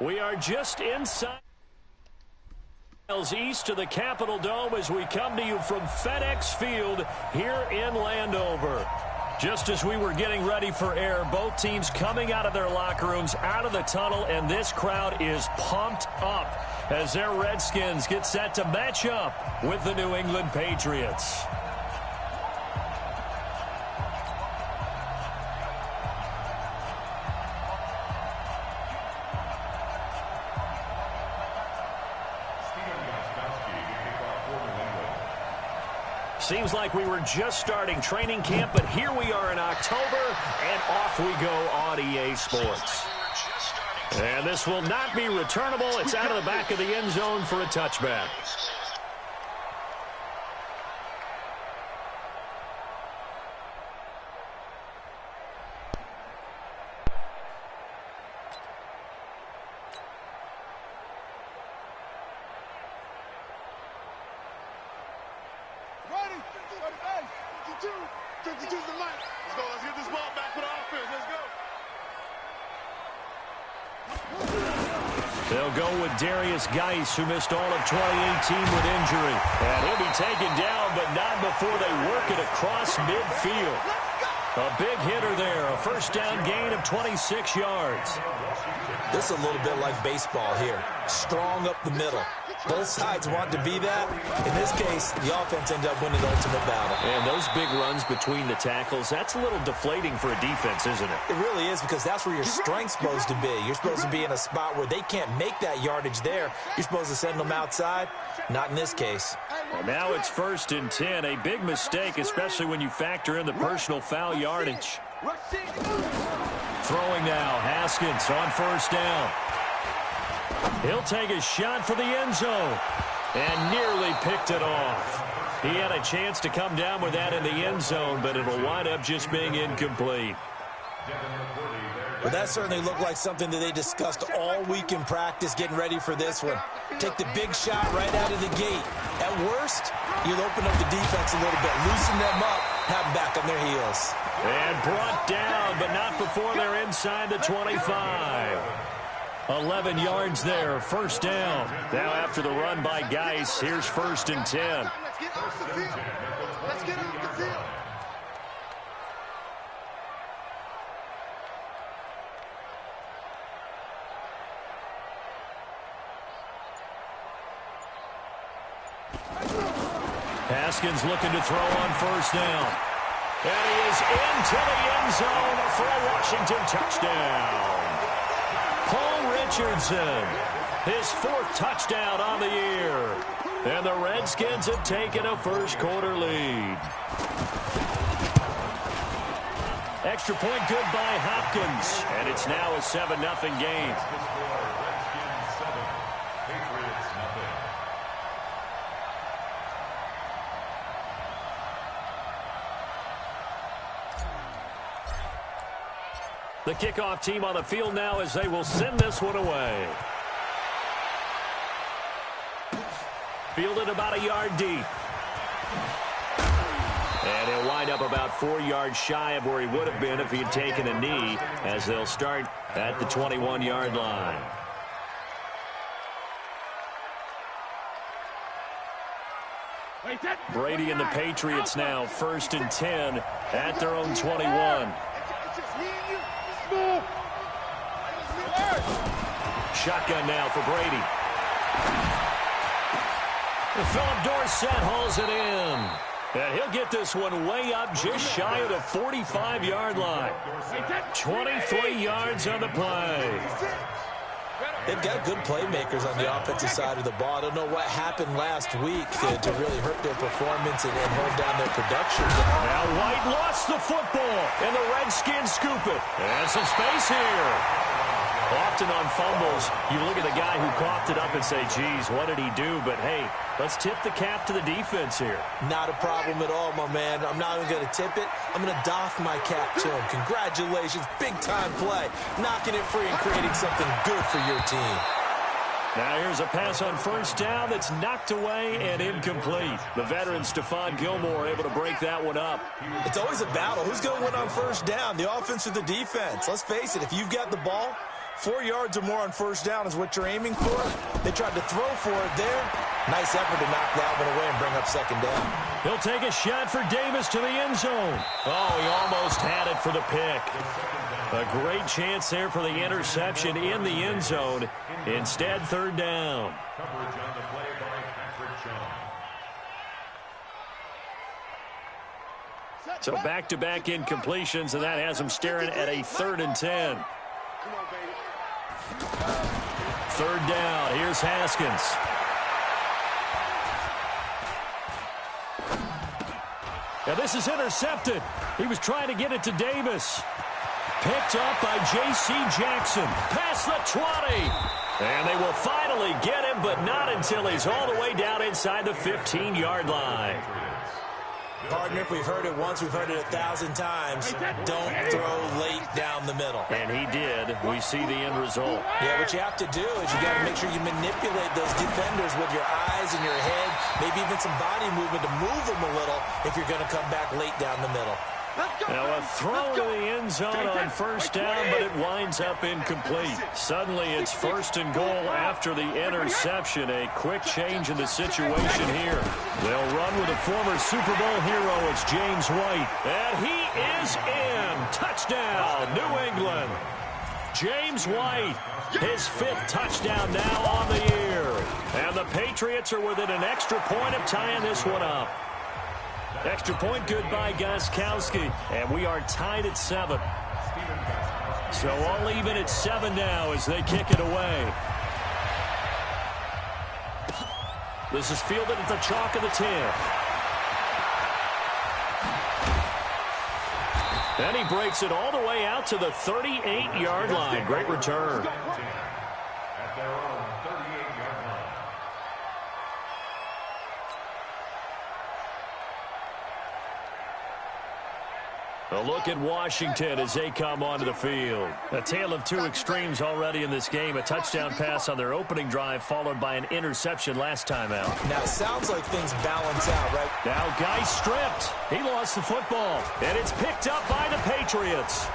We are just inside miles east of the Capitol Dome as we come to you from FedEx Field here in Landover. Just as we were getting ready for air, both teams coming out of their locker rooms, out of the tunnel, and this crowd is pumped up as their Redskins get set to match up with the New England Patriots. Seems like we were just starting training camp, but here we are in October, and off we go on EA Sports. And this will not be returnable. It's out of the back of the end zone for a touchback. They'll go with Geis, who missed all of 2018 with injury. And he'll be taken down, but not before they work it across midfield. A big hitter there, a first down gain of 26 yards. This is a little bit like baseball here. Strong up the middle. Both sides want to be that. In this case, the offense ended up winning the ultimate battle. And those big runs between the tackles, that's a little deflating for a defense, isn't it? It really is, because that's where your strength's supposed to be. You're supposed to be in a spot where they can't make that yardage there. You're supposed to send them outside. Not in this case. And now it's 1st and 10. A big mistake, especially when you factor in the personal foul yardage. Throwing now, Haskins on 1st down. He'll take a shot for the end zone and nearly picked it off. He had a chance to come down with that in the end zone, but it'll wind up just being incomplete. Well, that certainly looked like something that they discussed all week in practice getting ready for this one. Take the big shot right out of the gate. At worst, you'll open up the defense a little bit, loosen them up, have them back on their heels. And brought down, but not before they're inside the 25. 11 yards there, 1st down. Now after the run by Geis, here's 1st and 10. Let's get off the field. Haskins looking to throw on 1st down. And he is into the end zone for a Washington touchdown. Paul Richardson, his 4th touchdown on the year. And the Redskins have taken a first-quarter lead. Extra point good by Hopkins. And it's now a 7-0 game. The kickoff team on the field now as they will send this one away. Fielded about a yard deep. And he'll wind up about 4 yards shy of where he would have been if he had taken a knee, as they'll start at the 21-yard line. Brady and the Patriots now 1st and 10 at their own 21. Shotgun now for Brady. And Philip Dorsett hauls it in. And he'll get this one way up just shy of the 45-yard line. 23 yards on the play. They've got good playmakers on the offensive side of the ball. I don't know what happened last week to really hurt their performance and hold down their production. Now White lost the football, and the Redskins scoop it. And some space here. Often on fumbles, you look at the guy who coughed it up and say, geez, what did he do? But, hey, let's tip the cap to the defense here. Not a problem at all, my man. I'm not even going to tip it. I'm going to doff my cap to him. Congratulations. Big-time play. Knocking it free and creating something good for your team. Now here's a pass on 1st down that's knocked away and incomplete. The veteran Stephon Gilmore able to break that one up. It's always a battle. Who's going to win on 1st down, the offense or the defense? Let's face it, if you've got the ball, 4 yards or more on first down is what you're aiming for. They tried to throw for it there. Nice effort to knock that one away and bring up second down. He'll take a shot for Davis to the end zone. Oh, he almost had it for the pick. A great chance there for the interception in the end zone. Instead, third down. Coverage on the play by Patrick Chung. So back-to-back incompletions, and that has him staring at a 3rd and 10. Third down. Here's Haskins. Now this is intercepted. He was trying to get it to Davis. Picked up by J.C. Jackson. Past the 20. And they will finally get him, but not until he's all the way down inside the 15-yard line. Partner, if we've heard it once, we've heard it 1,000 times. Don't throw late down the middle. And he did. We see the end result. Yeah, what you have to do is you got to make sure you manipulate those defenders with your eyes and your head, maybe even some body movement to move them a little if you're going to come back late down the middle. Now a throw to the end zone on first down, but it winds up incomplete. Suddenly it's 1st and goal after the interception. A quick change in the situation here. They'll run with a former Super Bowl hero. It's James White. And he is in. Touchdown, New England. James White, his 5th touchdown now on the year. And the Patriots are within an extra point of tying this one up. Extra point good by Gostkowski, and we are tied at 7. So all even at 7 now as they kick it away. This is fielded at the chalk of the 10. And he breaks it all the way out to the 38-yard line. Great return. At their own 38-yard line. A look at Washington as they come onto the field. A tale of two extremes already in this game. A touchdown pass on their opening drive followed by an interception last time out. Now, it sounds like things balance out, right? Now, Guy stripped. He lost the football. And it's picked up by the Patriots.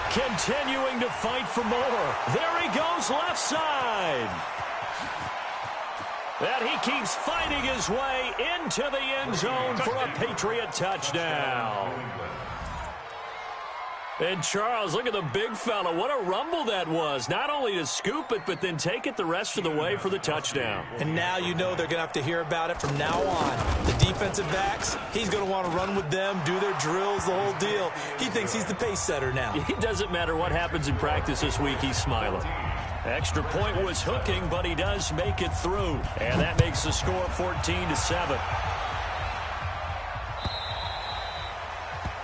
Continuing to fight for more. There he goes left side. And he keeps fighting his way into the end zone for a Patriot touchdown. And Charles, look at the big fella. What a rumble that was. Not only to scoop it, but then take it the rest of the way for the touchdown. And now you know they're going to have to hear about it from now on. The defensive backs, he's going to want to run with them, do their drills, the whole deal. He thinks he's the pace setter now. It doesn't matter what happens in practice this week, he's smiling. Extra point was hooking, but he does make it through. And that makes the score 14-7.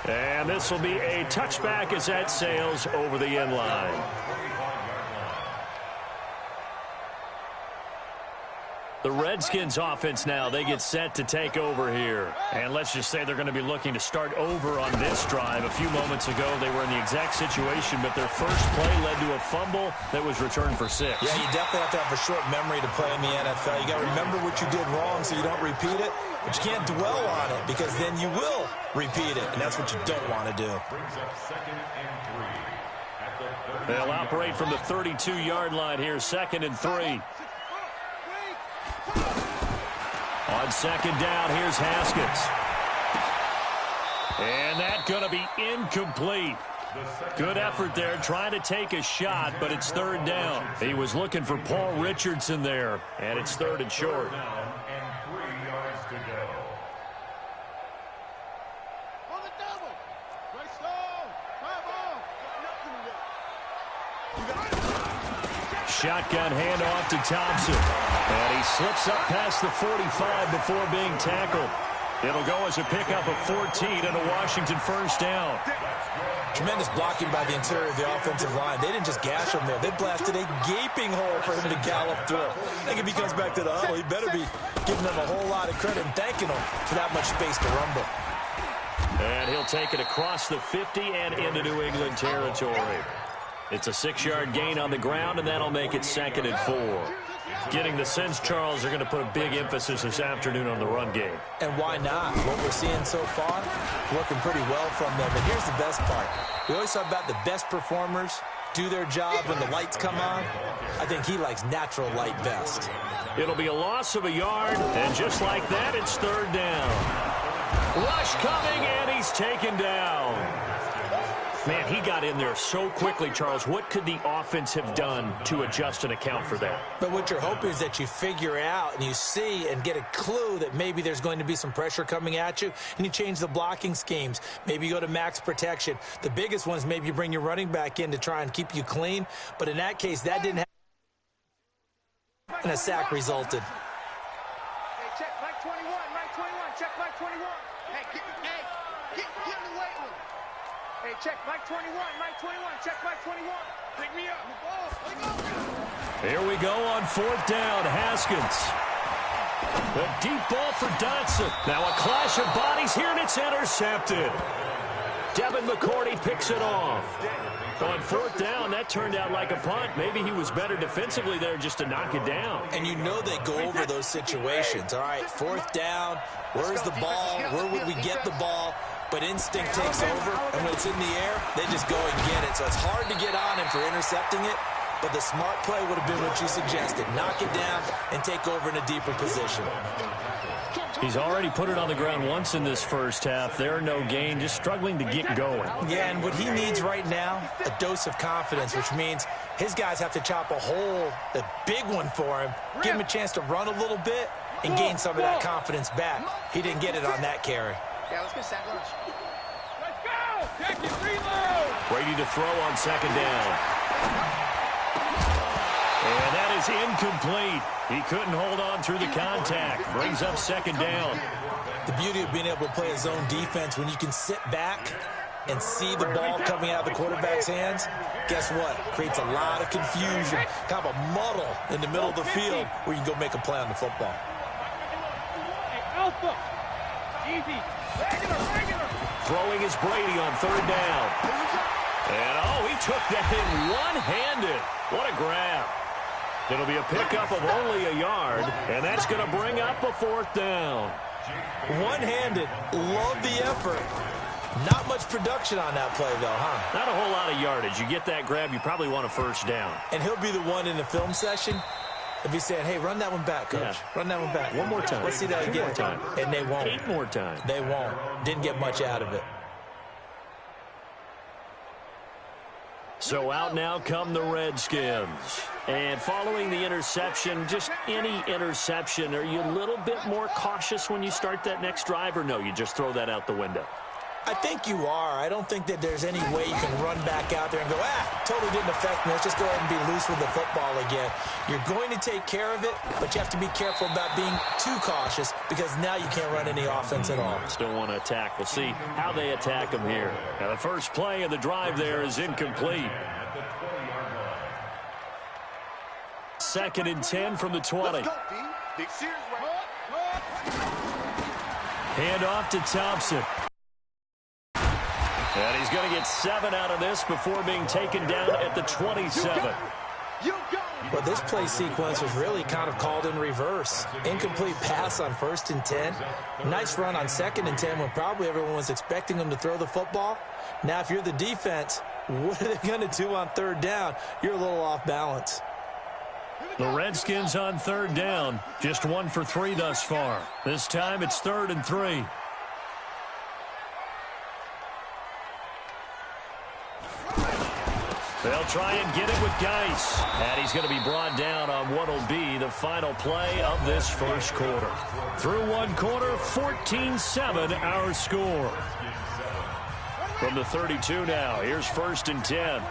And this will be a touchback as that sails over the end line. The Redskins offense now, they get set to take over here. And let's just say they're going to be looking to start over on this drive. A few moments ago, they were in the exact situation, but their first play led to a fumble that was returned for 6. Yeah, you definitely have to have a short memory to play in the NFL. You got to remember what you did wrong so you don't repeat it, but you can't dwell on it because then you will repeat it, and that's what you don't want to do. Brings up 2nd and 3. At the 30. They'll operate from the 32-yard line here, 2nd and 3. On 2nd down, here's Haskins. And that's going to be incomplete. Good effort there, trying to take a shot, but it's 3rd down. He was looking for Paul Richardson there, and it's 3rd and short. Down and 3 yards to go. On the double. Right stone. Shotgun handoff to Thompson. And he slips up past the 45 before being tackled. It'll go as a pickup of 14 and a Washington first down. Tremendous blocking by the interior of the offensive line. They didn't just gash him there. They blasted a gaping hole for him to gallop through. I think if he comes back to the huddle, he better be giving them a whole lot of credit and thanking them for that much space to rumble. And he'll take it across the 50 and into New England territory. It's a 6-yard gain on the ground, and that'll make it 2nd and 4. Getting the sense, Charles, they're going to put a big emphasis this afternoon on the run game. And why not? What we're seeing so far, working pretty well from them. And here's the best part. We always talk about the best performers do their job when the lights come on. I think he likes natural light best. It'll be a loss of a yard, and just like that, it's third down. Rush coming, and he's taken down. Man, he got in there so quickly, Charles. What could the offense have done to adjust and account for that? But what you're hoping is that you figure out and you see and get a clue that maybe there's going to be some pressure coming at you, and you change the blocking schemes. Maybe you go to max protection. The biggest one is maybe you bring your running back in to try and keep you clean. But in that case, that didn't happen, and a sack resulted. Hey, check Mike 21, Mike 21, check Mike 21. Hey, get in the weight room. Hey, check Mike 21, Mike 21, check Mike 21. Pick me up. Here we go on fourth down. Haskins. The deep ball for Dotson. Now a clash of bodies here, and it's intercepted. Devin McCourty picks it off. On fourth down, that turned out like a punt. Maybe he was better defensively there just to knock it down. And you know they go over those situations. All right, fourth down, where's the ball? Where would we get the ball? But instinct takes over, and when it's in the air, they just go and get it. So it's hard to get on him for intercepting it, but the smart play would have been what you suggested. Knock it down and take over in a deeper position. He's already put it on the ground once in this first half. There, no gain, just struggling to get going. Yeah, and what he needs right now, a dose of confidence, which means his guys have to chop a hole, a big one for him, give him a chance to run a little bit and gain some of that confidence back. He didn't get it on that carry. Yeah, let's go sack lunch. Let's go! Take it, reload! Brady to throw on second down. And that is incomplete. He couldn't hold on through the contact. Brings up second down. The beauty of being able to play a zone defense, when you can sit back and see the ball coming out of the quarterback's hands, guess what? Creates a lot of confusion, kind of a muddle in the middle of the field where you can go make a play on the football. Hey, Alpha! Easy! Regular! Throwing is Brady on third down. And, oh, he took that in one-handed. What a grab. It'll be a pickup of only a yard, and that's going to bring up a fourth down. One-handed. Love the effort. Not much production on that play, though, huh? Not a whole lot of yardage. You get that grab, you probably want a first down. And he'll be the one in the film session if he's saying, hey, run that one back, Coach. Yeah. Run that one back. One more time. Let's see that again. Two more time. And they won't. 8 more times. They won't. Didn't get much out of it. So out now come the Redskins. And following the interception, just any interception, are you a little bit more cautious when you start that next drive, or no, you just throw that out the window? I think you are. I don't think that there's any way you can run back out there and go, totally didn't affect me. Let's just go ahead and be loose with the football again. You're going to take care of it, but you have to be careful about being too cautious because now you can't run any offense at all. Still want to attack. We'll see how they attack them here. Now, the first play of the drive there is incomplete. 2nd and 10 from the 20. Hand off to Thompson. And he's going to get 7 out of this before being taken down at the 27. But this play sequence was really kind of called in reverse. Incomplete pass on 1st and 10. Nice run on 2nd and 10 when probably everyone was expecting them to throw the football. Now, if you're the defense, what are they going to do on 3rd down? You're a little off balance. The Redskins on 3rd down. Just 1 for 3 thus far. This time it's 3rd and 3. They'll try and get it with Geis. And he's going to be brought down on what will be the final play of this first quarter. Through one quarter, 14-7 our score. From the 32 now, here's 1st and 10.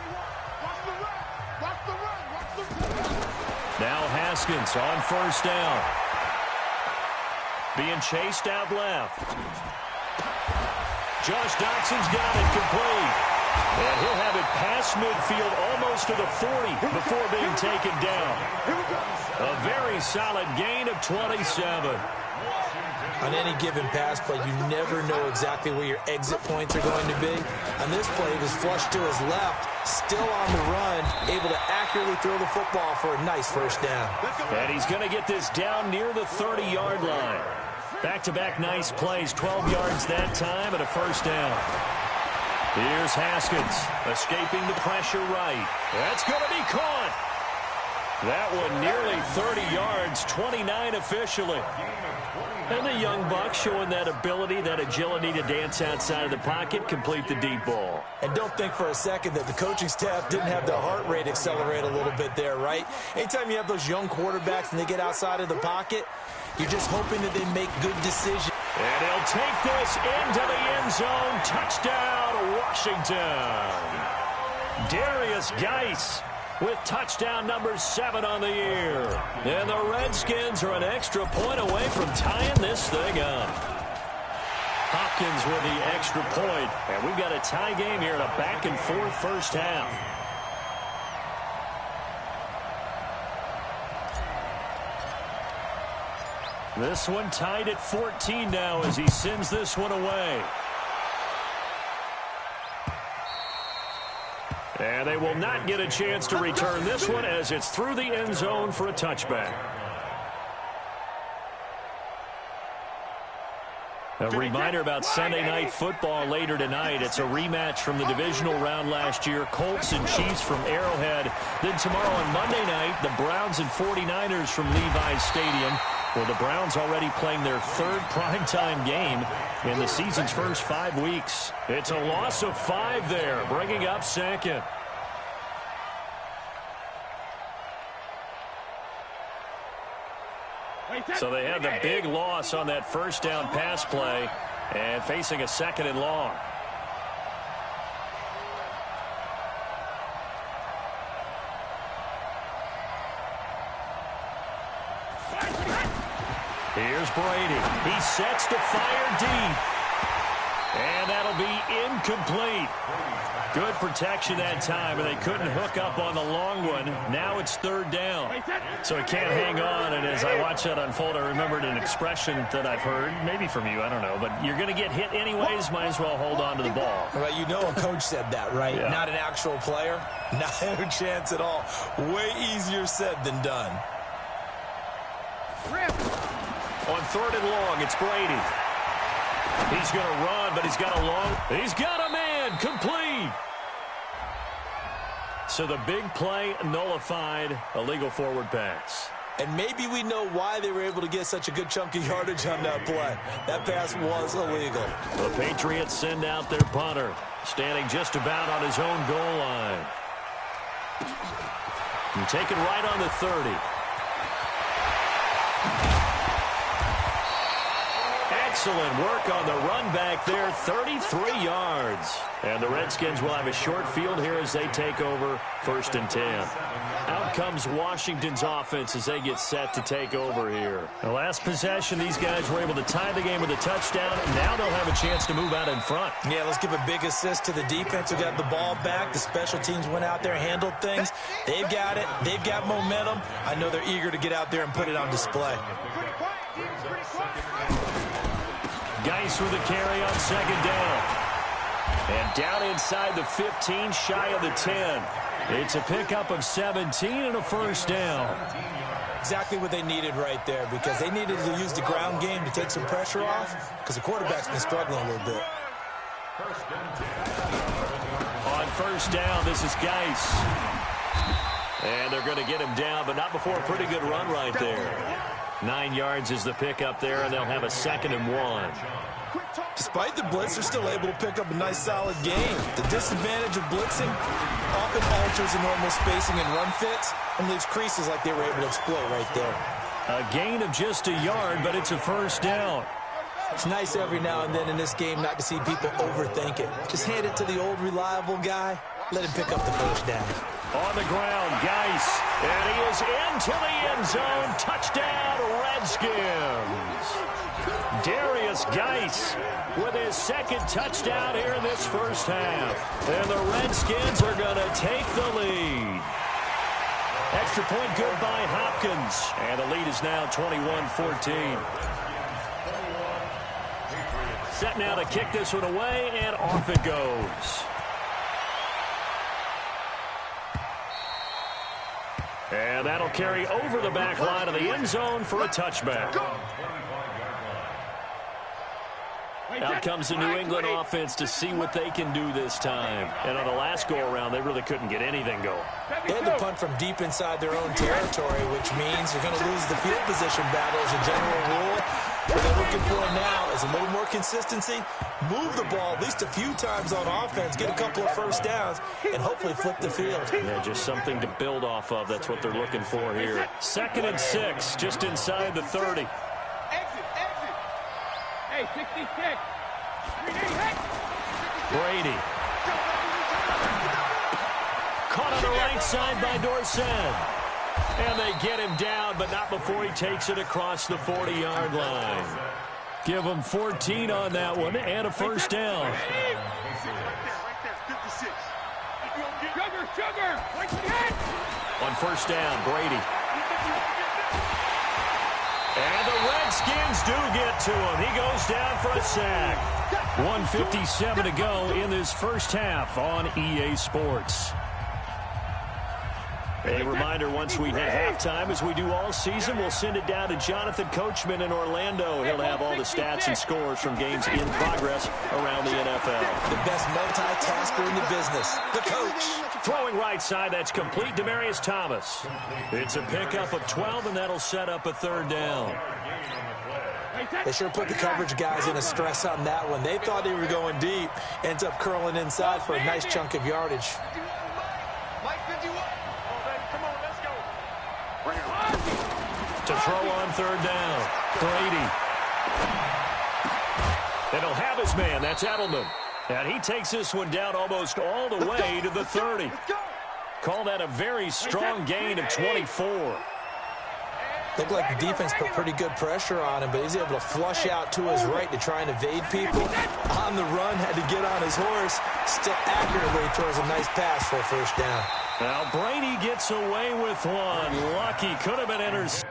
Now Haskins on 1st down. Being chased out left. Josh Doxson's got it complete. And he'll have it past midfield almost to the 40 before being taken down. A very solid gain of 27. On any given pass play, you never know exactly where your exit points are going to be. On this play, he was flushed to his left, still on the run, able to accurately throw the football for a nice 1st down. And he's going to get this down near the 30-yard line. Back-to-back nice plays, 12 yards that time and a 1st down. Here's Haskins, escaping the pressure right. That's going to be caught. That one nearly 30 yards, 29 officially. And the young buck showing that ability, that agility to dance outside of the pocket, complete the deep ball. And don't think for a second that the coaching staff didn't have the heart rate accelerate a little bit there, right? Anytime you have those young quarterbacks and they get outside of the pocket, you're just hoping that they make good decisions. And he'll take this into the end zone. Touchdown, Washington. Darius Geis with touchdown number 7 on the year. And the Redskins are an extra point away from tying this thing up. Hopkins with the extra point. And we've got a tie game here in a back-and-forth first half. This one tied at 14 now as he sends this one away. And they will not get a chance to return this one as it's through the end zone for a touchback. A reminder about Sunday Night Football later tonight. It's a rematch from the divisional round last year. Colts and Chiefs from Arrowhead. Then tomorrow on Monday night, the Browns and 49ers from Levi's Stadium. Well, the Browns already playing their 3rd primetime game in the season's first 5 weeks. It's a loss of 5 there, bringing up 2nd. So they had the big loss on that first down pass play and facing a 2nd and long. Here's Brady. He sets to fire deep. And that'll be incomplete. Good protection that time, and they couldn't hook up on the long one. Now it's 3rd down. So he can't hang on, and as I watch that unfold, I remembered an expression that I've heard, maybe from you, I don't know, but you're going to get hit anyways, might as well hold on to the ball. Well, you know a coach said that, right? Yeah. Not an actual player. Not a chance at all. Way easier said than done. On 3rd and long, it's Brady. He's going to run, but he's got a man, complete. So the big play nullified, a legal forward pass. And maybe we know why they were able to get such a good chunk of yardage on that play. That pass was illegal. The Patriots send out their punter, standing just about on his own goal line. And taken right on the 30. Excellent work on the run back there, 33 yards. And the Redskins will have a short field here as they take over 1st and 10. Out comes Washington's offense as they get set to take over here. The last possession, these guys were able to tie the game with a touchdown. Now they'll have a chance to move out in front. Yeah, let's give a big assist to the defense who got the ball back. The special teams went out there, handled things. They've got it. They've got momentum. I know they're eager to get out there and put it on display. Geis with a carry on 2nd down. And down inside the 15, shy of the 10. It's a pickup of 17 and a 1st down. Exactly what they needed right there, because they needed to use the ground game to take some pressure off, because the quarterback's been struggling a little bit. On 1st down, this is Geis. And they're going to get him down, but not before a pretty good run right there. 9 yards is the pickup there, and they'll have a 2nd and 1. Despite the blitz, they're still able to pick up a nice, solid game. The disadvantage of blitzing often alters the normal spacing and run fits and leaves creases like they were able to exploit right there. A gain of just a yard, but it's a 1st down. It's nice every now and then in this game not to see people overthink it. Just hand it to the old reliable guy. Let him pick up the 1st down. On the ground, Geis. And he is into the end zone. Touchdown, Redskins. Darius Geis with his 2nd touchdown here in this first half. And the Redskins are going to take the lead. Extra point good by Hopkins. And the lead is now 21-14. Set now to kick this one away, and off it goes. And that'll carry over the back line of the end zone for a touchback. Out comes the New England offense to see what they can do this time. And on the last go-around, they really couldn't get anything going. They had to punt from deep inside their own territory, which means you're going to lose the field position battle as a general rule. What they're looking for now is a little more consistency, move the ball at least a few times on offense, get a couple of first downs, and hopefully flip the field. Yeah, just something to build off of. That's what they're looking for here. 2nd and 6, just inside the 30. Hey, 66. Brady. Caught on the right side by Dorsett. And they get him down, but not before he takes it across the 40-yard line. Give him 14 on that one and a first down. Right there, 56. Sugar. On first down, Brady. And the Redskins do get to him. He goes down for a sack. 1:57 to go in this first half on EA Sports. A reminder, once we hit halftime, as we do all season, we'll send it down to Jonathan Coachman in Orlando. He'll have all the stats and scores from games in progress around the NFL. The best multitasker in the business, the coach. Throwing right side, that's complete. Demaryius Thomas. It's a pickup of 12, and that'll set up a 3rd down. They sure put the coverage guys in a stress on that one. They thought they were going deep. Ends up curling inside for a nice chunk of yardage. To throw on 3rd down, Brady. And he'll have his man. That's Edelman. And he takes this one down almost all the way to the 30. Call that a very strong gain of 24. Looked like the defense put pretty good pressure on him, but he's able to flush out to his right to try and evade people. On the run, had to get on his horse. Still accurately throws a nice pass for a first down. Now Brady gets away with one. Lucky, could have been intercepted.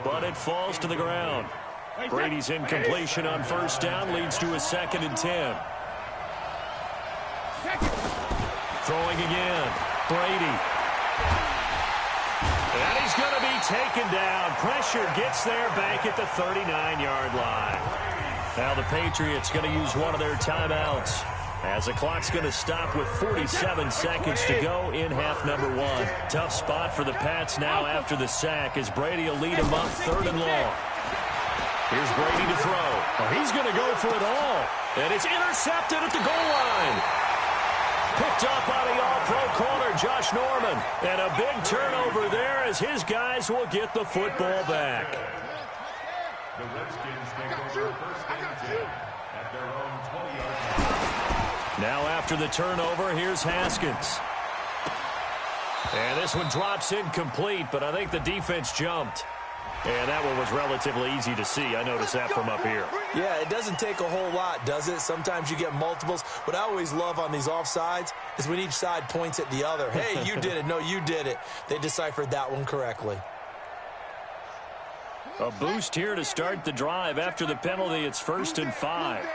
But it falls to the ground. Brady's incompletion on first down leads to a 2nd and 10. Throwing again. Brady. And he's going to be taken down. Pressure gets there back at the 39-yard line. Now the Patriots going to use one of their timeouts, as the clock's going to stop with 47 seconds to go in half number 1. Tough spot for the Pats now after the sack, as Brady will lead them up 3rd and long. Here's Brady to throw. Oh, he's going to go for it all. And it's intercepted at the goal line. Picked up by the all-pro corner, Josh Norman. And a big turnover there as his guys will get the football back. The Redskins take over 1st and 10 at their own 20-yard line. Now after the turnover, here's Haskins. And this one drops incomplete, but I think the defense jumped. And that one was relatively easy to see. I noticed that from up here. Yeah, it doesn't take a whole lot, does it? Sometimes you get multiples. What I always love on these offsides is when each side points at the other. Hey, you did it. No, you did it. They deciphered that one correctly. A boost here to start the drive. After the penalty, it's 1st and 5.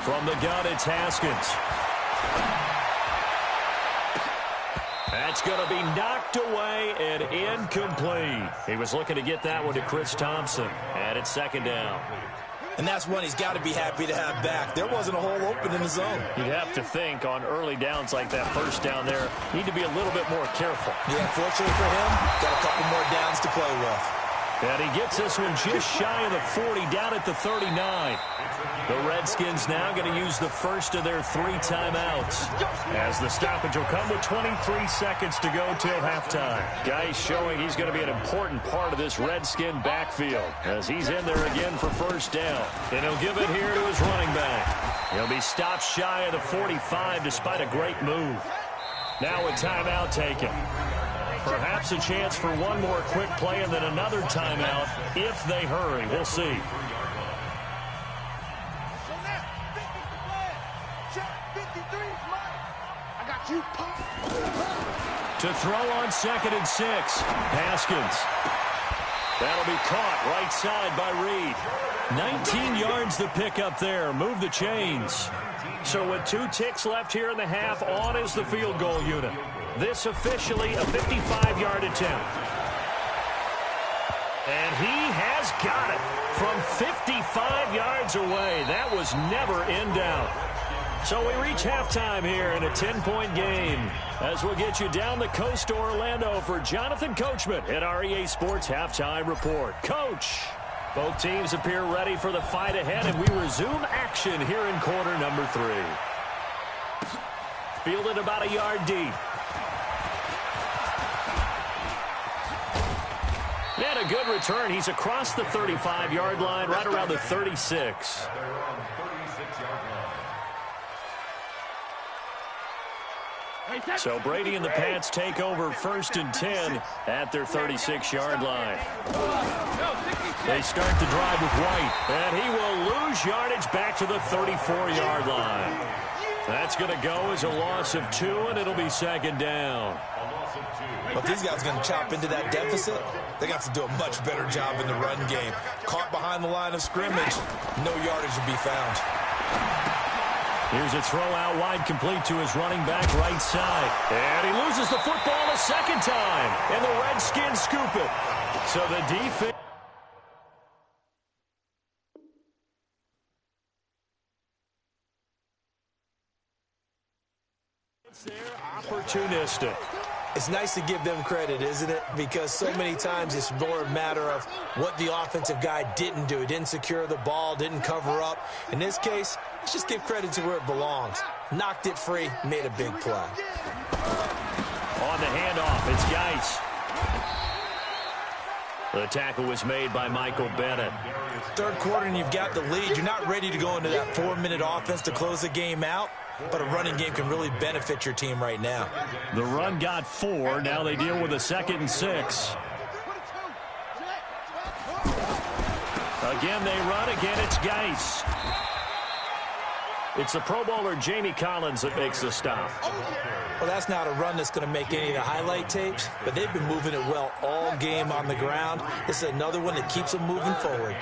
From the gun, it's Haskins. That's going to be knocked away and incomplete. He was looking to get that one to Chris Thompson. And it's 2nd down. And that's one he's got to be happy to have back. There wasn't a hole open in the zone. You'd have to think on early downs like that, first down there, need to be a little bit more careful. Yeah, fortunately for him, got a couple more downs to play with. And he gets this one just shy of the 40, down at the 39. The Redskins now going to use the first of their 3 timeouts, as the stoppage will come with 23 seconds to go till halftime. Guy showing he's going to be an important part of this Redskin backfield, as he's in there again for first down. And he'll give it here to his running back. He'll be stopped shy of the 45 despite a great move. Now a timeout taken. Perhaps a chance for one more quick play and then another timeout if they hurry. We'll see. To throw on 2nd and 6. Haskins. That'll be caught right side by Reed. 19 yards to pick up there. Move the chains. So with 2 ticks left here in the half, on is the field goal unit. This officially a 55-yard attempt. And he has got it from 55 yards away. That was never in doubt. So we reach halftime here in a 10-point game as we'll get you down the coast to Orlando for Jonathan Coachman at our EA Sports Halftime Report. Coach, both teams appear ready for the fight ahead, and we resume action here in quarter number 3. Fielded about a yard deep. And a good return. He's across the 35-yard line, right around the 36. So Brady and the Pats take over 1st and 10 at their 36-yard line. They start the drive with White, and he will lose yardage back to the 34-yard line. That's going to go as a loss of 2, and it'll be 2nd down. But these guys are going to chop into that deficit. They got to do a much better job in the run game. Caught behind the line of scrimmage, no yardage to be found. Here's a throw out wide, complete to his running back right side. And he loses the football a 2nd time. And the Redskins scoop it. So the defense... They're opportunistic. It's nice to give them credit, isn't it? Because so many times it's more a matter of what the offensive guy didn't do. He didn't secure the ball, didn't cover up. In this case, let's just give credit to where it belongs. Knocked it free, made a big play. On the handoff, it's Geis. The tackle was made by Michael Bennett. 3rd quarter and you've got the lead. You're not ready to go into that 4-minute offense to close the game out. But a running game can really benefit your team right now. The run got 4. Now they deal with a 2nd and 6. Again, they run. Again, it's Geis. It's the Pro Bowler Jamie Collins that makes the stop. Well, that's not a run that's going to make any of the highlight tapes, but they've been moving it well all game on the ground. This is another one that keeps them moving forward.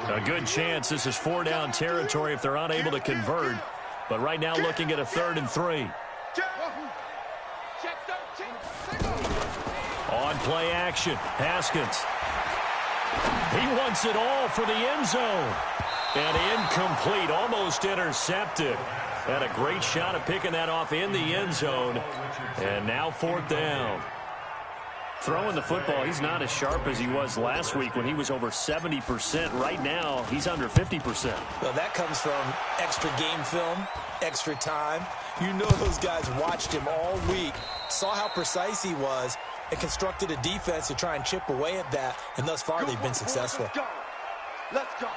A good chance this is 4-down territory if they're unable to convert. But right now looking at a 3rd and 3. On play action, Haskins. He wants it all for the end zone. And incomplete, almost intercepted. Had a great shot at picking that off in the end zone. And now 4th down. Throwing the football, he's not as sharp as he was last week when he was over 70%. Right now, he's under 50%. Well, that comes from extra game film, extra time. You know those guys watched him all week, saw how precise he was, and constructed a defense to try and chip away at that. And thus far, they've been successful. Let's go.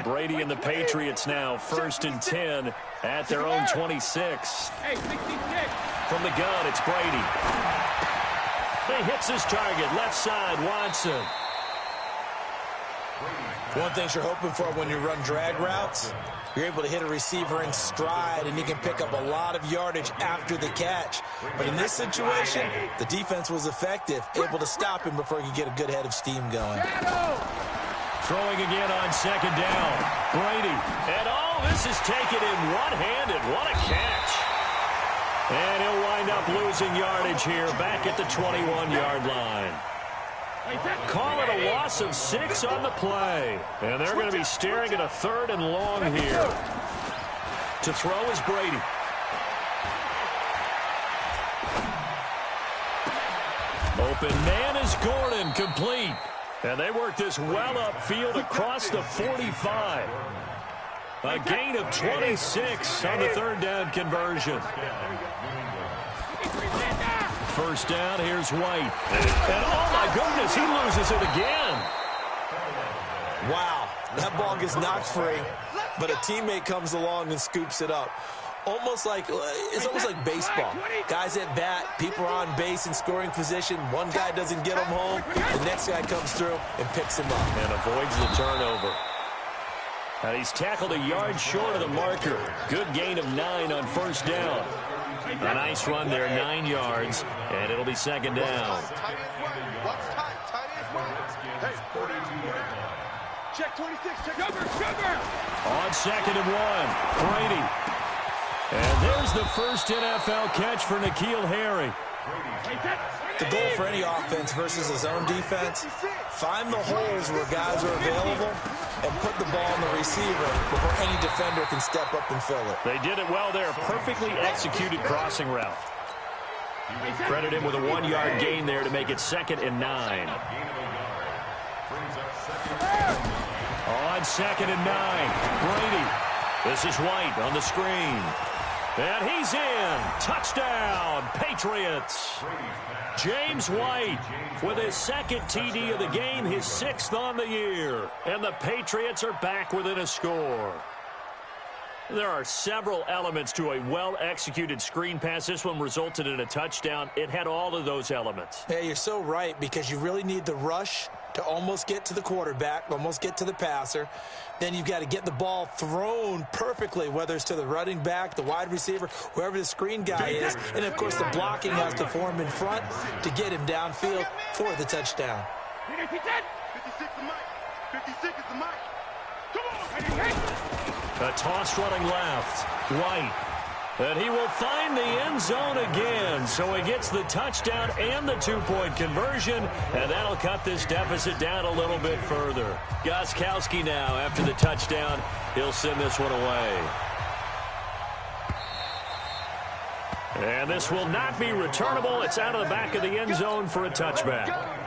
Brady and the Patriots now 1st and 10 at their own 26. From the gun, it's Brady. He hits his target, left side, Watson. One thing you're hoping for when you run drag routes, you're able to hit a receiver in stride, and he can pick up a lot of yardage after the catch. But in this situation, the defense was effective, able to stop him before he could get a good head of steam going. Throwing again on 2nd down. Brady. And this is taken in one-handed. What a catch. And he'll wind up losing yardage here back at the 21-yard line. Call it a loss of 6 on the play. And they're going to be staring at a 3rd and long here. To throw is Brady. Open man is Gordon, complete. And they work this well upfield across the 45. A gain of 26 on the 3rd down conversion. 1st down, here's White. And oh my goodness, he loses it again. Wow, that ball gets knocked free, but a teammate comes along and scoops it up. Almost like it's almost like baseball. Guys at bat, people are on base in scoring position. One guy doesn't get him home. The next guy comes through and picks him up. And avoids the turnover. And he's tackled a yard short of the marker. Good gain of 9 on first down. A nice run there, 9 yards, and it'll be second down. Check 26, check cover. On second and 1, Brady. And there's the first NFL catch for N'Keal Harry. The goal for any offense versus a zone defense, find the holes where guys are available and put the ball on the receiver before any defender can step up and fill it. They did it well there. Perfectly executed crossing route. Credit him with a 1-yard gain there to make it second and 9. On second and 9, Brady. This is White on the screen. And he's in. Touchdown, Patriots. James White with his second TD of the game, his 6th on the year. And the Patriots are back within a score. There are several elements to a well-executed screen pass. This one resulted in a touchdown. It had all of those elements. Yeah, you're so right, because you really need the rush to almost get to the quarterback, almost get to the passer. Then you've got to get the ball thrown perfectly, whether it's to the running back, the wide receiver, whoever the screen guy is. And, of course, the blocking has to form in front to get him downfield for the touchdown. 56 is the mic. 56 is the mic. Come on. A toss running left. White. And he will find the end zone again. So he gets the touchdown and the 2-point conversion. And that'll cut this deficit down a little bit further. Gostkowski now, after the touchdown, he'll send this one away. And this will not be returnable. It's out of the back of the end zone for a touchback.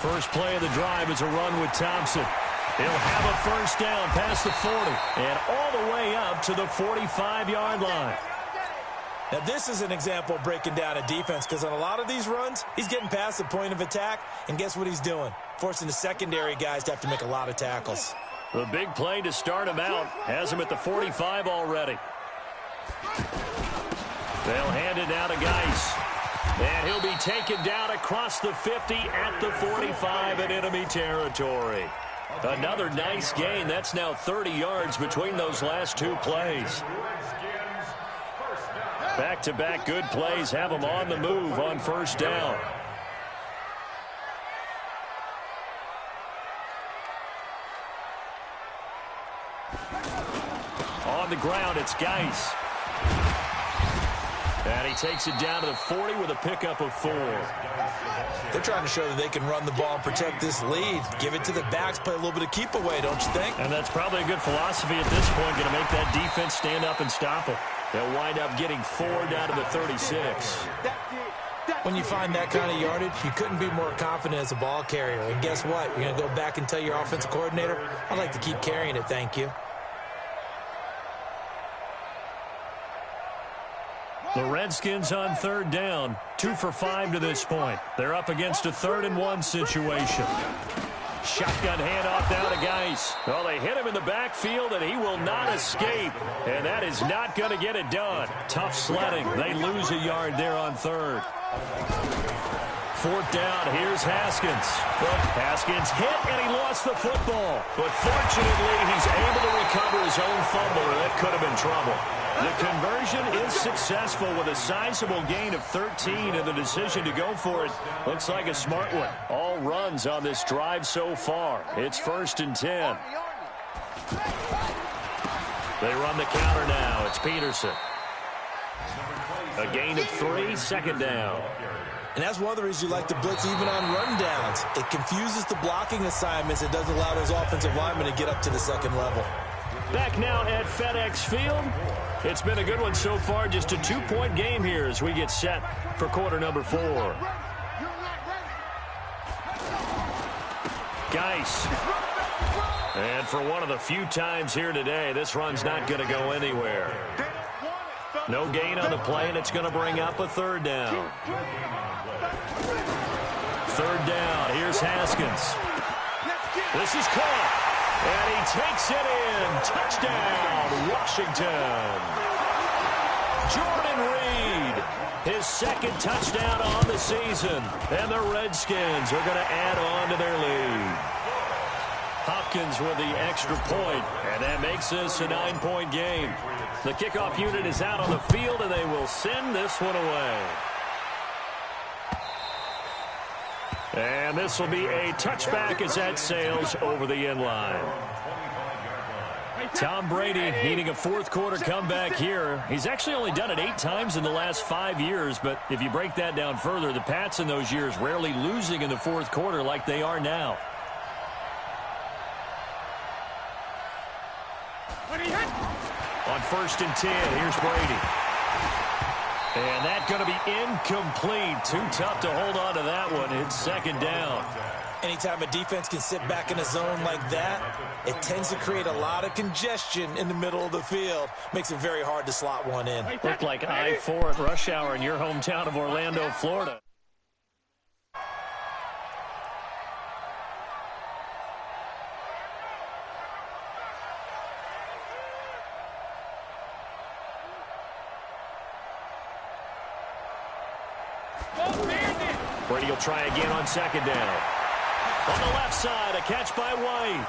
First play of the drive is a run with Thompson. He'll have a first down past the 40 and all the way up to the 45-yard line. Now, this is an example of breaking down a defense, because on a lot of these runs, he's getting past the point of attack, and guess what he's doing? Forcing the secondary guys to have to make a lot of tackles. The big play to start him out has him at the 45 already. They'll hand it down to Geis. And he'll be taken down across the 50 at the 45 in enemy territory. Another nice gain. That's now 30 yards between those last 2 plays. Back-to-back good plays have them on the move on first down. On the ground, it's Geis. And he takes it down to the 40 with a pickup of 4. They're trying to show that they can run the ball and protect this lead. Give it to the backs, play a little bit of keep away, don't you think? And that's probably a good philosophy at this point, going to make that defense stand up and stop it. They'll wind up getting 4 down to the 36. When you find that kind of yardage, you couldn't be more confident as a ball carrier. And guess what? You're going to go back and tell your offensive coordinator, I'd like to keep carrying it, thank you. The Redskins on third down, 2 for 5 to this point. They're up against a 3rd and 1 situation. Shotgun handoff now to Geis. Well, they hit him in the backfield, and he will not escape. And that is not going to get it done. Tough sledding. They lose a yard there on 3rd. 4th down, here's Haskins. Haskins hit, and he lost the football. But fortunately, he's able to recover his own fumble, or that could have been trouble. The conversion is successful with a sizable gain of 13, and the decision to go for it looks like a smart one. All runs on this drive so far. It's 1st and 10. They run the counter now. It's Peterson. A gain of 3, 2nd down. And that's one of the reasons you like to blitz even on rundowns. It confuses the blocking assignments. It doesn't allow those offensive linemen to get up to the 2nd level. Back now at FedEx Field. It's been a good one so far. Just a 2-point game here as we get set for quarter number 4. Geis. And for one of the few times here today, this run's not going to go anywhere. No gain on the play, and it's going to bring up a third down. Third down. Here's Haskins. This is caught. And he takes it in. Touchdown, Washington. Jordan Reed, his second touchdown on the season. And the Redskins are going to add on to their lead. Hopkins with the extra point, and that makes this a 9-point game. The kickoff unit is out on the field, and they will send this one away. And this will be a touchback as that sails over the end line. Tom Brady needing a fourth-quarter comeback here. He's actually only done it 8 times in the last 5 years, but if you break that down further, the Pats in those years rarely losing in the fourth quarter like they are now. On 1st and 10, here's Brady. And that's going to be incomplete. Too tough to hold on to that one. It's second down. Anytime a defense can sit back in a zone like that, it tends to create a lot of congestion in the middle of the field. Makes it very hard to slot one in. Looked like I-4 at rush hour in your hometown of Orlando, Florida. Brady will try again on second down. On the left side, a catch by White.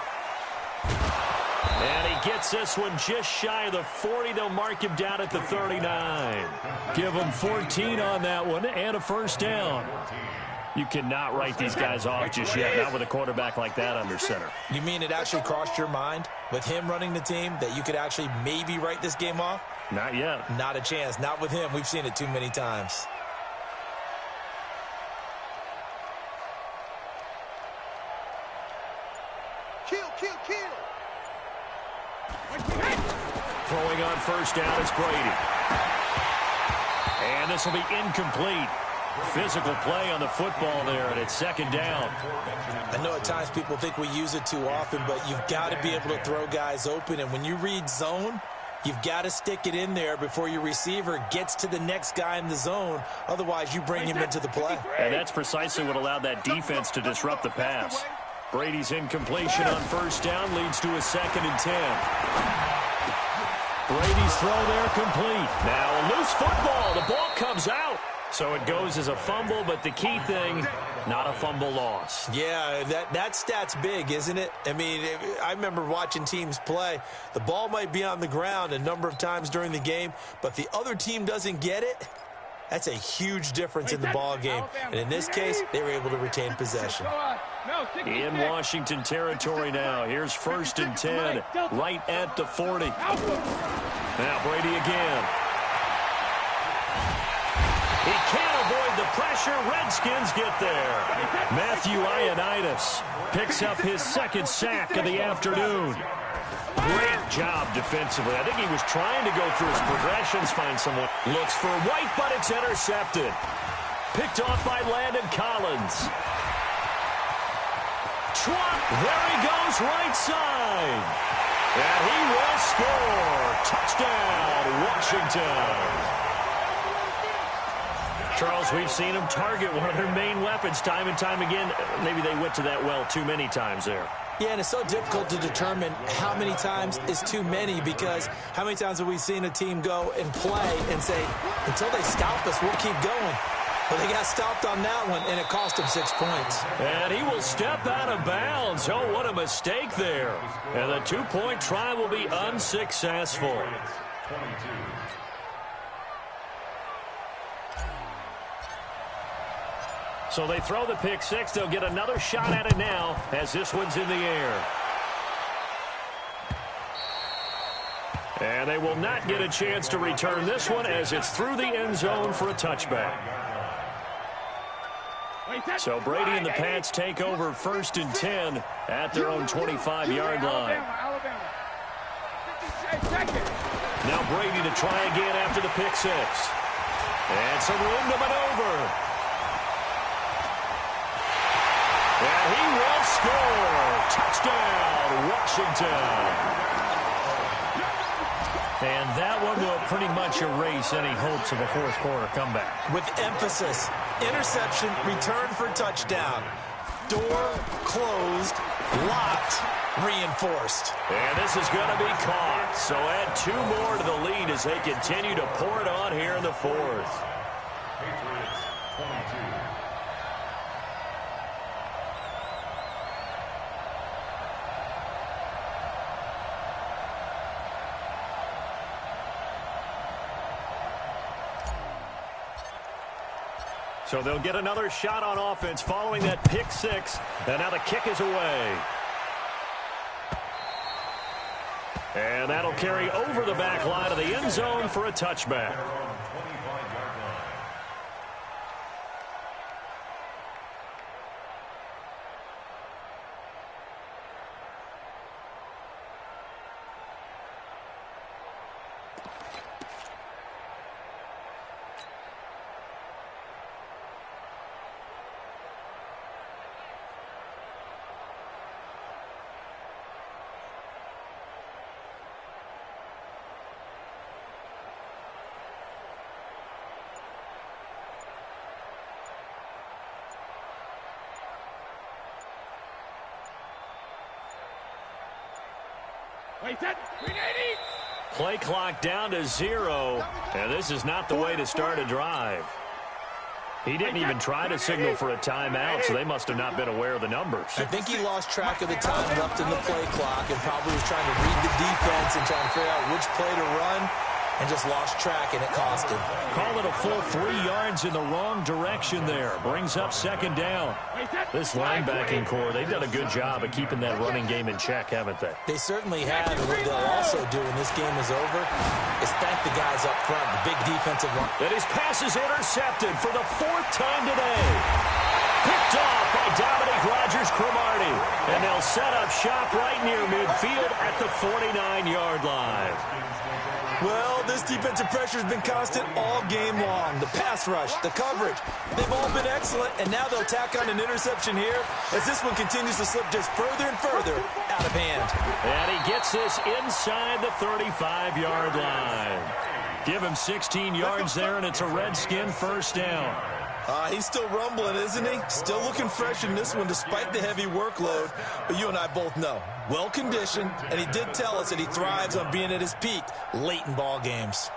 And he gets this one just shy of the 40. They'll mark him down at the 39. Give him 14 on that one and a first down. You cannot write these guys off just yet, not with a quarterback like that under center. You mean it actually crossed your mind with him running the team that you could actually maybe write this game off? Not yet. Not a chance. Not with him. We've seen it too many times. Throwing on first down, it's Brady. And this will be incomplete. Physical play on the football there, and it's second down. I know at times people think we use it too often, but you've got to be able to throw guys open. And when you read zone, you've got to stick it in there before your receiver gets to the next guy in the zone. Otherwise, you bring him into the play. And that's precisely what allowed that defense to disrupt the pass. Brady's incompletion on first down leads to a 2nd and 10. Brady's throw there complete. Now a loose football. The ball comes out. So it goes as a fumble, but the key thing, not a fumble loss. Yeah, that stat's big, isn't it? I mean, I remember watching teams play. The ball might be on the ground a number of times during the game, but the other team doesn't get it. That's a huge difference in the ball game. And in this case, they were able to retain possession. In Washington territory now. Here's 1st and 10, right at the 40. Now Brady again. He can't avoid the pressure. Redskins get there. Matthew Ioannidis picks up his 2nd sack of the afternoon. Great job defensively. I think he was trying to go through his progressions, find someone. Looks for White, but it's intercepted. Picked off by Landon Collins. Trot, there he goes, right side. And he will score. Touchdown, Washington. Charles, we've seen him target one of their main weapons time and time again. Maybe they went to that well too many times there. Yeah, and it's so difficult to determine how many times is too many, because how many times have we seen a team go and play and say, until they stop us, we'll keep going. But they got stopped on that one, and it cost them 6 points. And he will step out of bounds. Oh, what a mistake there. And the 2-point try will be unsuccessful. So they throw the pick six. They'll get another shot at it now as this one's in the air. And they will not get a chance to return this one as it's through the end zone for a touchback. So Brady and the Pats take over 1st and 10 at their own 25-yard line. Now Brady to try again after the pick six. And some room to maneuver. And he will score. Touchdown, Washington. And that one will pretty much erase any hopes of a fourth quarter comeback. With emphasis, interception, return for touchdown. Door closed, locked, reinforced. And this is going to be caught. So add 2 more to the lead as they continue to pour it on here in the fourth. Patriots 22. So they'll get another shot on offense following that pick 6. And now the kick is away. And that'll carry over the back line of the end zone for a touchback. Play clock down to 0, and this is not the way to start a drive. He didn't even try to signal for a timeout, so they must have not been aware of the numbers. I think he lost track of the time left in the play clock and probably was trying to read the defense and trying to figure out which play to run and just lost track, and it cost him. Call it a full 3 yards in the wrong direction there. Brings up 2nd down. This linebacking core, they've done a good job of keeping that running game in check, haven't they? They certainly have, and what they'll also do when this game is over is thank the guys up front, the big defensive line. And his pass is intercepted for the 4th time today. Picked off by Dominique Rodgers-Cromartie. And they'll set up shop right near midfield at the 49-yard line. Well, this defensive pressure has been constant all game long. The pass rush, the coverage, they've all been excellent, and now they'll tack on an interception here as this one continues to slip just further and further out of hand. And he gets this inside the 35-yard line. Give him 16 yards there, and it's a Redskin 1st down. He's still rumbling, isn't he? Still looking fresh in this one despite the heavy workload. But you and I both know, well-conditioned, and he did tell us that he thrives on being at his peak late in ball games.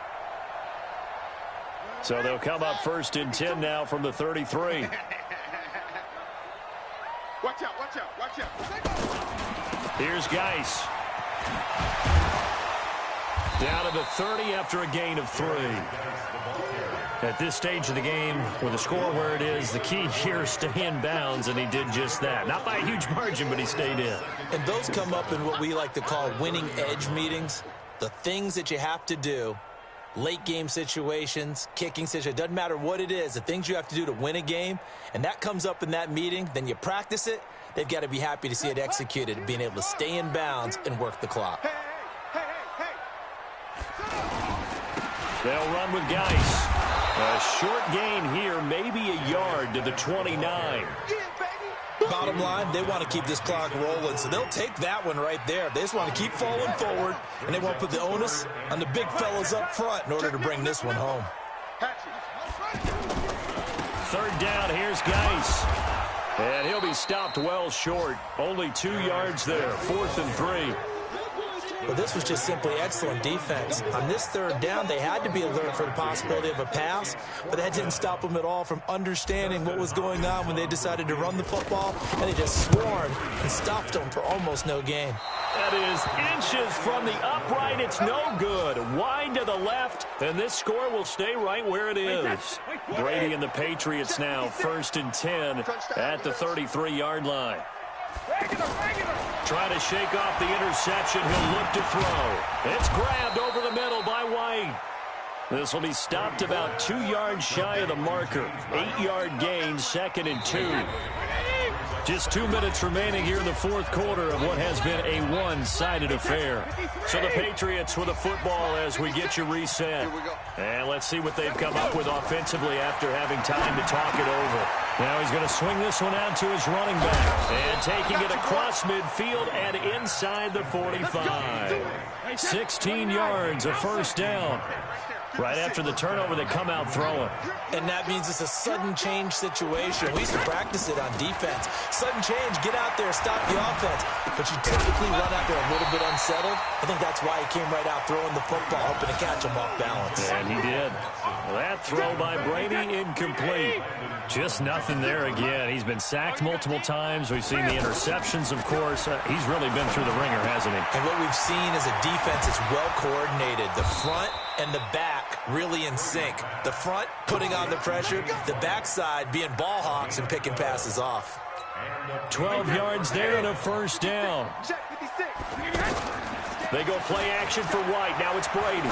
So they'll come up 1st and 10 now from the 33. Watch out, watch out, watch out. Here's Geis. Down to the 30 after a gain of 3. At this stage of the game, with the score where it is, the key here is stay in bounds, and he did just that. Not by a huge margin, but he stayed in. And those come up in what we like to call winning edge meetings. The things that you have to do, late game situations, kicking situations, doesn't matter what it is, the things you have to do to win a game, and that comes up in that meeting, then you practice it, they've got to be happy to see it executed, being able to stay in bounds and work the clock. They'll run with Geis. A short gain here, maybe a yard to the 29. Bottom line, they want to keep this clock rolling, so they'll take that one right there. They just want to keep falling forward, and they want to put the onus on the big fellas up front in order to bring this one home. 3rd down, here's Geis. And he'll be stopped well short. Only 2 yards there, 4th and 3. But this was just simply excellent defense. On this 3rd down, they had to be alert for the possibility of a pass, but that didn't stop them at all from understanding what was going on when they decided to run the football, and they just swarmed and stopped them for almost no gain. That is inches from the upright. It's no good. Wide to the left, and this score will stay right where it is. Brady and the Patriots now 1st and 10 at the 33-yard line. Trying to shake off the interception. He'll look to throw. It's grabbed over the middle by White. This will be stopped about 2 yards shy of the marker. 8-yard gain, 2nd and 2. Just 2 minutes remaining here in the 4th quarter of what has been a one-sided affair. So the Patriots with the football as we get you reset. And let's see what they've come up with offensively after having time to talk it over. Now he's going to swing this one out to his running back. And taking it across midfield and inside the 45. 16 yards, a first down. Right after the turnover, they come out throwing. And that means it's a sudden change situation. We used to practice it on defense. Sudden change, get out there, stop the offense. But you typically run out there a little bit unsettled. I think that's why he came right out throwing the football, hoping to catch him off balance. And he did. That throw by Brady incomplete. Just nothing there again. He's been sacked multiple times. We've seen the interceptions, of course. He's really been through the ringer, hasn't he? And what we've seen is a defense is well coordinated. The front and the back really in sync. The front putting on the pressure, the backside being ball hawks and picking passes off. 12 yards there and a first down. They go play action for White. Now it's Brady.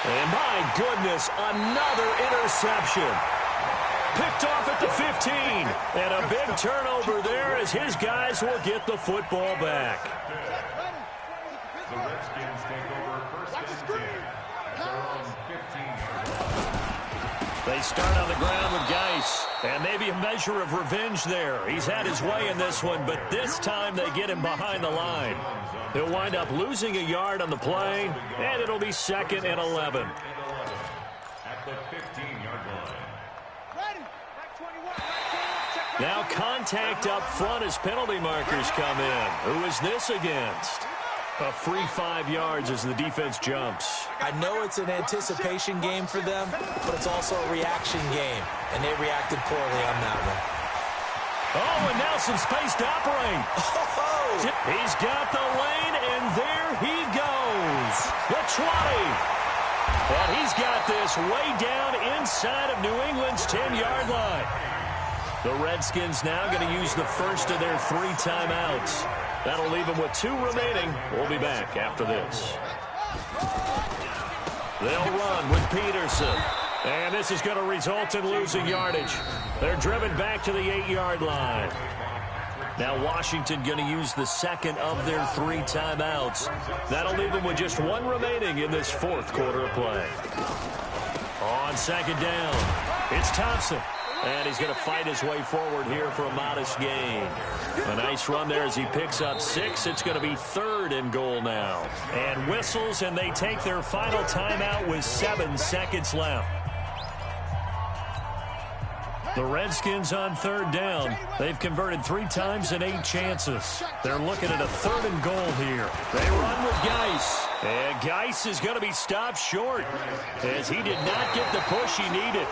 And my goodness, another interception. Picked off at the 15. And a big turnover there as his guys will get the football back. The Redskins take over first and 10. Their own 15. They start on the ground with Geis. And maybe a measure of revenge there. He's had his way in this one, but this time they get him behind the line. He'll wind up losing a yard on the play, and it'll be 2nd and 11. At the 15-yard line. Now contact up front as penalty markers come in. Who is this against? A free 5 yards as the defense jumps. I know it's an anticipation game for them, but it's also a reaction game, and they reacted poorly on that one. Oh, and now some space to operate. Oh! He's got the lane, and there he goes. The 20. And he's got this way down inside of New England's 10-yard line. The Redskins now going to use the first of their 3 timeouts. That'll leave them with 2 remaining. We'll be back after this. They'll run with Peterson. And this is going to result in losing yardage. They're driven back to the 8-yard line. Now Washington going to use the second of their 3 timeouts. That'll leave them with just 1 remaining in this 4th quarter of play. On 2nd down, it's Thompson. And he's going to fight his way forward here for a modest gain. A nice run there as he picks up 6. It's going to be 3rd and goal now. And whistles, and they take their final timeout with 7 seconds left. The Redskins on 3rd down. They've converted 3 times and 8 chances. They're looking at a 3rd and goal here. They run with Geis. And Geis is going to be stopped short as he did not get the push he needed.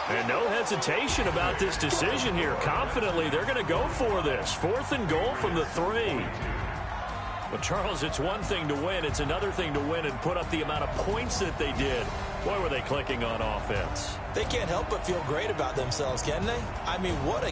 And no hesitation about this decision here. Confidently, they're going to go for this. 4th and goal from the 3. But, Charles, it's one thing to win. It's another thing to win and put up the amount of points that they did. Boy, were they clicking on offense. They can't help but feel great about themselves, can they? I mean, what a